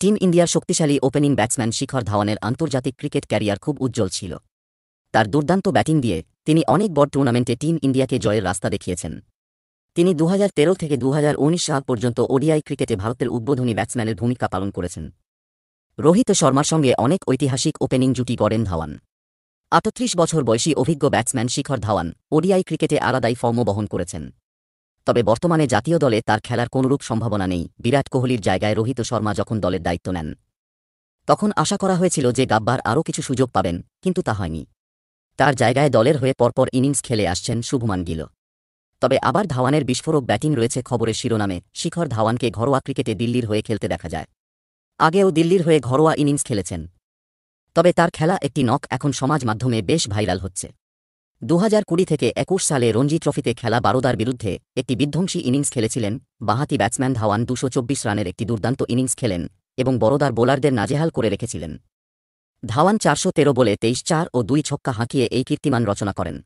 Team ইন্ডিয়ার শক্তিশালী opening batsman শিখর ধাওয়ানের আন্তর্জাতিক ক্রিকেট ক্যারিয়ার খুব উজ্জ্বল ছিল। তার দুর্দান্ত ব্যাটিং দিয়ে তিনি অনেক বড় টুর্নামেন্টে টিম ইন্ডিয়াকে জয়ের রাস্তা দেখিয়েছেন। তিনি 2013 থেকে 2019 সাল পর্যন্ত ওডিআই ক্রিকেটে ভারতের উদ্বোধনী ব্যাটসম্যানের ভূমিকা পালন করেছেন। রোহিত শর্মার সঙ্গে অনেক ঐতিহাসিক ওপেনিং জুটি গড়েন ধাওয়ান। 38 বছর বয়সী অভিজ্ঞ ব্যাটসম্যান শিখর ধাওয়ান ওডিআই ক্রিকেটে আলাদাই ফর্ম বহন করেছেন। তবে বর্তমানে জাতীয় দলে তার খেলার কোনরূপ সম্ভাবনা নেই। বিরাট কোহলির জায়গায় রোহিত শর্মা যখন দলের দায়িত্ব নেন, তখন আশা করা হয়েছিল যে গাব্বার আরও কিছু সুযোগ পাবেন, কিন্তু তা হয়নি। তার জায়গায় দলের হয়ে পরপর ইনিংস খেলে আসছেন শুভমান গিল। তবে আবার ধাওয়ানের বিস্ফোরক ব্যাটিং রয়েছে খবরের শিরোনামে। শিখর ধাওয়ানকে ঘরোয়া ক্রিকেটে দিল্লির হয়ে খেলতে দেখা যায়। আগেও দিল্লির হয়ে ঘরোয়া ইনিংস খেলেছেন। তবে তার খেলা একটি নক এখন সমাজ মাধ্যমে বেশ ভাইরাল হচ্ছে। 2020 থেকে 21 সালে রঞ্জি ট্রফিতে খেলা বারোদার বিরুদ্ধে একটি বিধ্বংসী ইনিংস খেলেছিলেন বাঁহাতি ব্যাটসম্যান ধাওয়ান। 224 রানের একটি দুর্দান্ত ইনিংস খেলেন এবং বরোদার বোলারদের নাজেহাল করে রেখেছিলেন। ধাওয়ান 413 বলে 23 ও 2 ছক্কা হাঁকিয়ে এই কীর্তিমান রচনা করেন।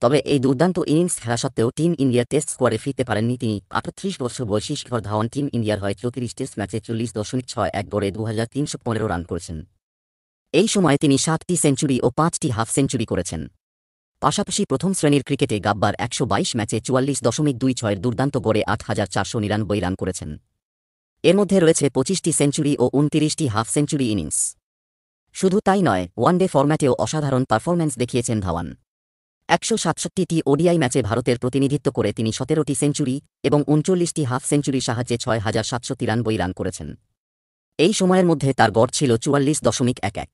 তবে এই দুর্দান্ত ইনিংস খেলা সত্ত্বেও টিম ইন্ডিয়া টেস্ট স্কোয়াডে ফিরতে পারেননি তিনি। 38 বছর বয়সী শিখর ধাওয়ান টিম ইন্ডিয়ার হয়ে 34 টেস্ট ম্যাচে 40.61 গড়ে 2315 রান করেছেন। এই সময়ে তিনি 7টি সেঞ্চুরি ও 5টি হাফ সেঞ্চুরি করেছেন। পাশাপাশি প্রথম শ্রেণীর ক্রিকেটে গাব্বার 122 ম্যাচে 44.26 দুর্দান্ত গড়ে 8499 রান করেছেন। এর মধ্যে রয়েছে 25টি সেঞ্চুরি ও 29টি হাফ সেঞ্চুরি ইনিংস। শুধু তাই নয়, ওয়ানডে ফরম্যাটেও অসাধারণ পারফরম্যান্স দেখিয়েছেন ধাওয়ান। 167টি ওডিআই ম্যাচে ভারতের প্রতিনিধিত্ব করে তিনি 17টি সেঞ্চুরি এবং 39টি হাফ সেঞ্চুরির সাহায্যে 6793 রান করেছেন। এই সময়ের মধ্যে তার গড় ছিল 44.11।